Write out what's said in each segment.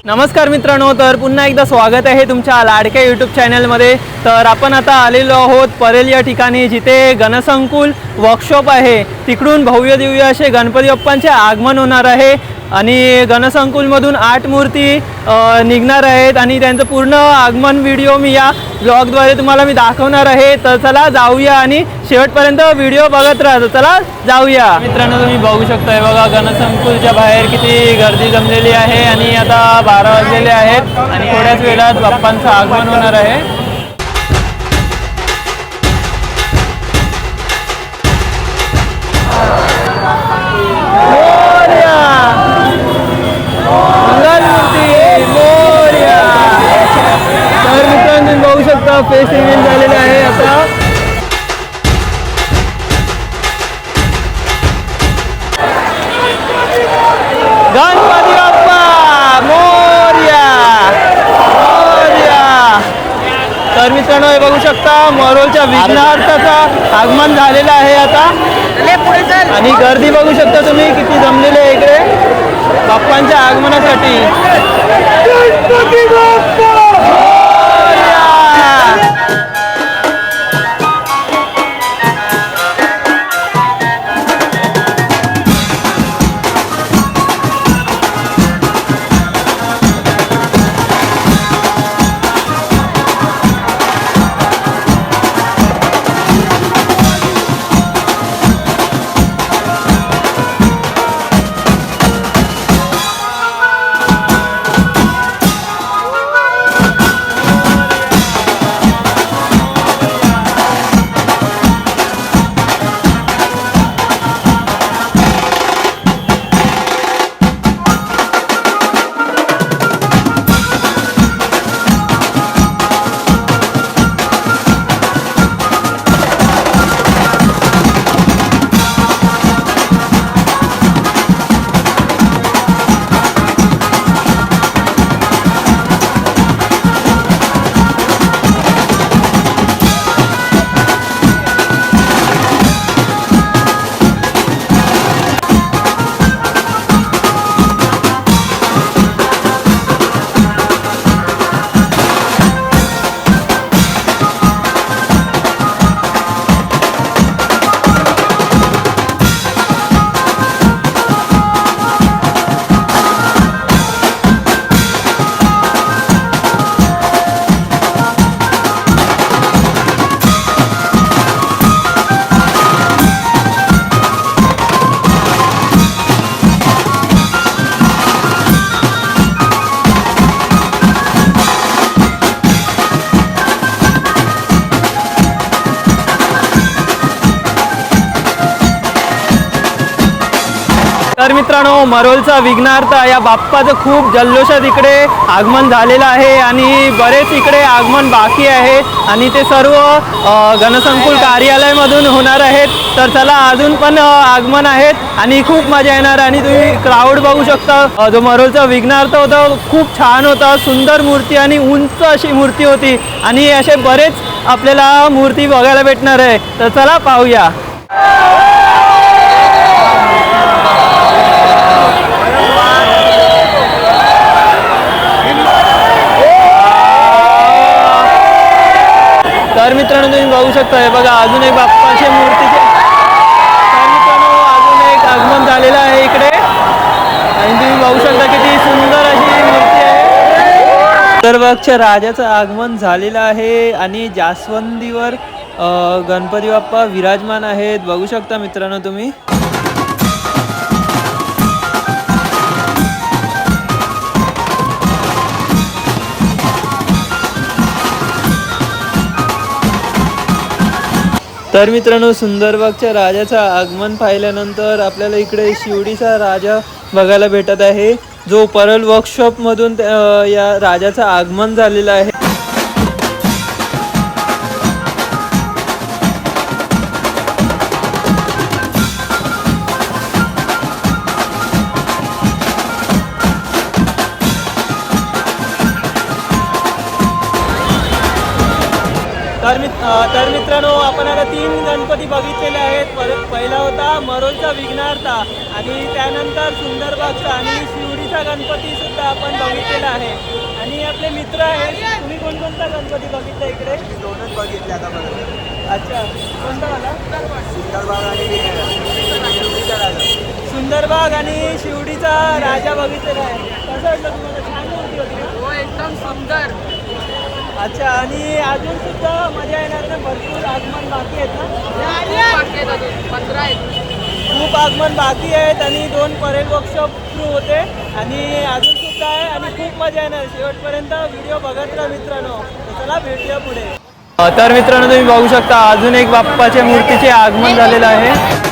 नमस्कार मित्रांनो, तर पुन्हा एकदा स्वागत आहे तुमच्या लाडक्या यूट्यूब चॅनलमध्ये। तर आपण आता आलेलो आहोत परेल या ठिकाणी, जिथे गणसंकुल वर्कशॉप आहे। तिकडून भव्य दिव्य असे गणपती बाप्पांचे आगमन होणार आहे आणि गणसंकुलमधून 8 मूर्ती निघणार आहेत आणि त्यांचं पूर्ण आगमन व्हिडिओ मी या ब्लॉगद्वारे तुम्हाला मी दाखवणार आहे। तर चला जाऊया आणि शेवटपर्यंत व्हिडिओ बघत राहा। चला जाऊया मित्रांनो, तुम्ही बघू शकताय बघा गणसंकुलच्या बाहेर किती गर्दी जमलेली आहे आणि आता 12 वाजलेले आहेत आणि थोड्याच वेळात बाप्पांचं आगमन होणार आहे। तर मित्रांनो, तुम्ही बघू शकता फेस रिव्हील झालेलं आहे आता। गणपती बाप्पा मोरया मोरया। तर मित्रांनो, हे बघू शकता मरोलच्या विघ्नहर्त्याचं आगमन झालेलं आहे आता आणि गर्दी बघू शकता तुम्ही किती जमलेली आहे इकडे बाप्पांच्या आगमनासाठी। गणपती बाप्पा मोरया। तर मित्रांनो, मरोलचा विघ्नहर्ता या बाप्पाचं खूप जल्लोषात इकडे आगमन झालेलं आहे आणि बरेच इकडे आगमन बाकी आहे आणि ते सर्व गणसंकुल कार्यालयामधून होणार आहेत। तर चला, अजून पण आगमन आहेत आणि खूप मजा येणार आणि तुम्ही क्राऊड बघू शकता। जो मरोलचा विघ्नहर्ता होता खूप छान होता, सुंदर मूर्ती आणि उंच अशी मूर्ती होती आणि असे बरेच आपल्याला मूर्ती बघायला भेटणार आहे। तर चला पाहूया। तर मित्रांनो, तुम्ही बघू शकता हे बघा अजून एक बाप्पाच्या मूर्तीचे। तर मित्रांनो, अजून एक आगमन झालेलं आहे इकडे आणि तुम्ही बघू शकता किती सुंदर अशी मूर्ती आहे। उत्तरभागच्या राजाचं आगमन झालेलं आहे आणि जास्वंदीवर गणपती बाप्पा विराजमान आहेत, बघू शकता मित्रांनो तुम्ही। तर मित्रांनो, सुंदरबागच्या राजाचं आगमन पाहिल्यानंतर आपल्याला इकडे शिवडीचा राजा बघायला भेटत आहे, जो परेल वर्कशॉपमधून या राजाचं आगमन झालेलं आहे। तर मित्रांनो, आपण आता 3 गणपती बघितलेले आहेत। पहिला होता मरोलचा विघ्नहर्ता आणि त्यानंतर सुंदरबागचा आणि शिवडी शिवडीचा गणपती सुद्धा आपण बघितलेला आहे आणि आपले मित्र आहेत. तुम्ही कोणकोणता गणपती बघितला इकडे? दोनच बघितले आतापर्यंत. अच्छा, कोणता मला? सुंदरबाग आणि शिवडीचा राजा. सुंदरबाग आणि शिवडीचा राजा बघितलेला आहे. कसं वाटलं तुम्हाला? छान मूर्ती होती ना? हो एकदम सुंदर. अच्छा, आणि अजून सुद्धा मजा येणार ना? भरपूर आगमन बाकी आहेत ना? बाकी आहेत अजून 15 आहेत. खूप आगमन बाकी आहेत आणि 2 परेड वर्कशॉप सुरू होते आणि अजून सुद्धा आहे आणि खूप मजा येणार. शेवटपर्यंत व्हिडिओ बघत राहा मित्रांनो. तर चला भेटूया पुढे. तर मित्रांनो तुम्ही बघू शकता अजून एक बाप्पाच्या मूर्तीचे आगमन झालेलं आहे.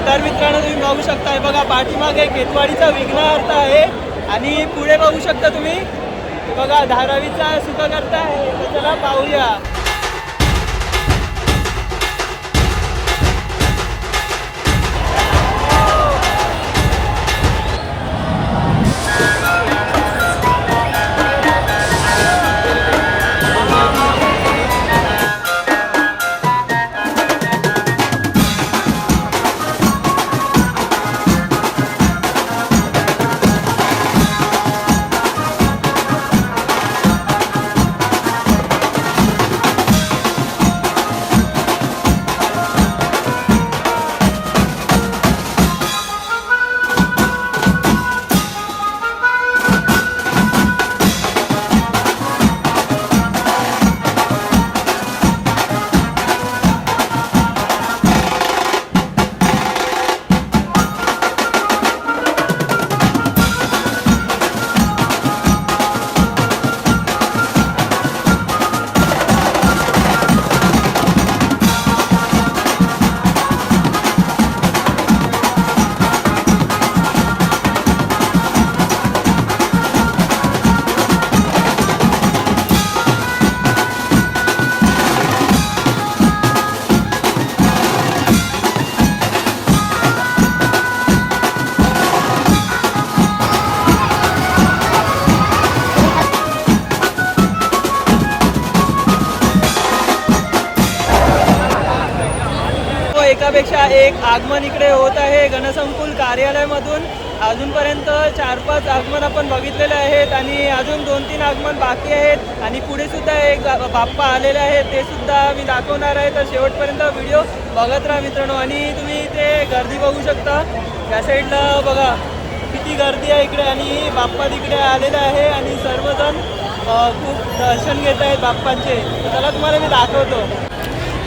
तर मित्रांनो तुम्ही बघू शकता हे बघा पाठीमागे केतवाडीचा विघ्नहर्ता आहे आणि पुढे बघू शकता तुम्ही हे बघा धारावीचा सुखकर्ता आहे. तर चला पाहूया. एकापेक्षा एक आगमन इकडे होत आहे गणसंकुल कार्यालयामधून. अजूनपर्यंत 4-5 आगमन आपण बघितलेले आहेत आणि अजून 2-3 आगमन बाकी आहेत आणि पुढे सुद्धा एक बाप्पा आलेले आहेत ते सुद्धा मी दाखवणार आहे. तर शेवटपर्यंत व्हिडिओ बघत राहा मित्रांनो. आणि तुम्ही इथे गर्दी बघू शकता या साईडला बघा किती गर्दी आहे इकडे आणि बाप्पा तिकडे आलेला आहे आणि सर्वजण खूप दर्शन घेत आहेत बाप्पांचे. तर त्याला तुम्हाला मी दाखवतो.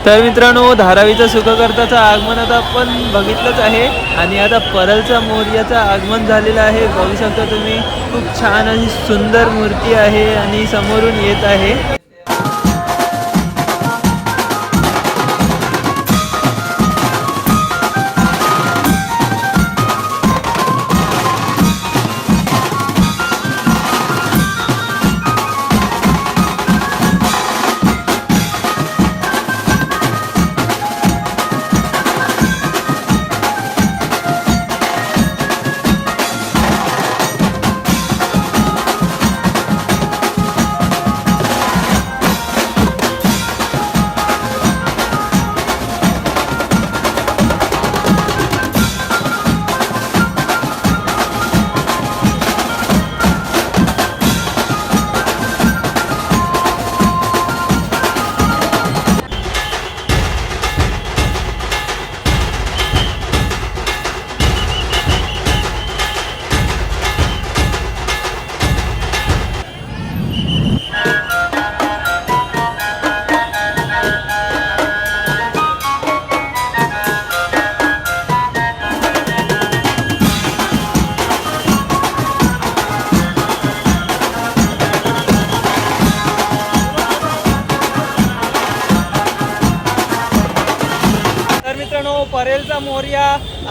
तर मित्रांनो धारावीचा सुखकर्ताचं आगमन आता आपण बघितलंच आहे आणि आता परलचा मोर्याचं आगमन झालेलं आहे. बघू शकता तुम्ही खूप छान आणि सुंदर मूर्ती आहे आणि समोरून येत आहे.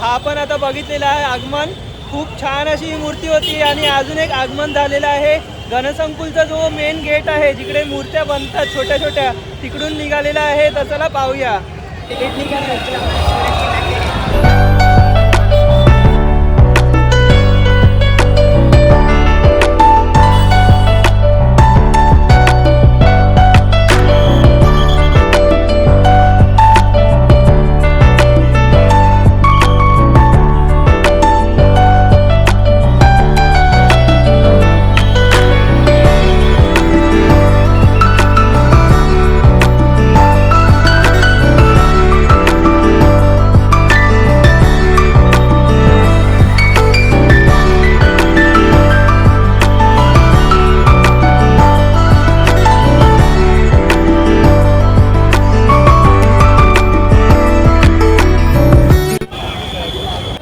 हा पण आता बघितलेला आहे आगमन. खूप छान अशी ही मूर्ती होती आणि अजून एक आगमन झालेलं आहे. गणसंकुलचा जो मेन गेट आहे जिकडे मूर्त्या बनतात छोट्या छोट्या तिकडून निघालेला आहे. तर चला पाहूया.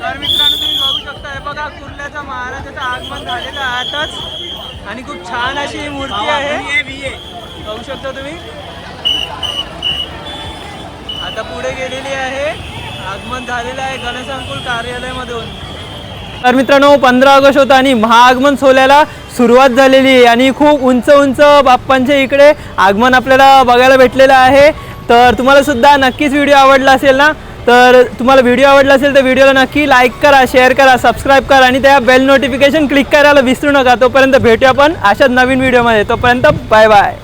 तर मित्रांनो तुम्ही बघू शकता हे बघा कुर्ल्याचा महाराजाचं आगमन झालेलं आहे आताच आणि खूप छान अशी ही मूर्ती आहे. बघू शकता तुम्ही. आता पुढे गेलेली आहे. आगमन झालेलं आहे गणसंकुल कार्यालयामधून. तर मित्रांनो 15 ऑगस्ट होता आणि महाआगमन सोहळ्याला सुरुवात झालेली आहे आणि खूप उंच उंच बाप्पांच्या इकडे आगमन आपल्याला बघायला भेटलेलं आहे. तर तुम्हाला सुद्धा नक्कीच व्हिडिओ आवडला असेल ना. तर तुम्हाला व्हिडिओ आवडला असेल तर व्हिडिओला नक्की लाईक करा, शेअर करा, सबस्क्राईब करा आणि त्या बेल नोटिफिकेशन क्लिक करायला विसरू नका. तोपर्यंत भेटूया आपण अशाच नवीन व्हिडिओमध्ये. तोपर्यंत बाय बाय.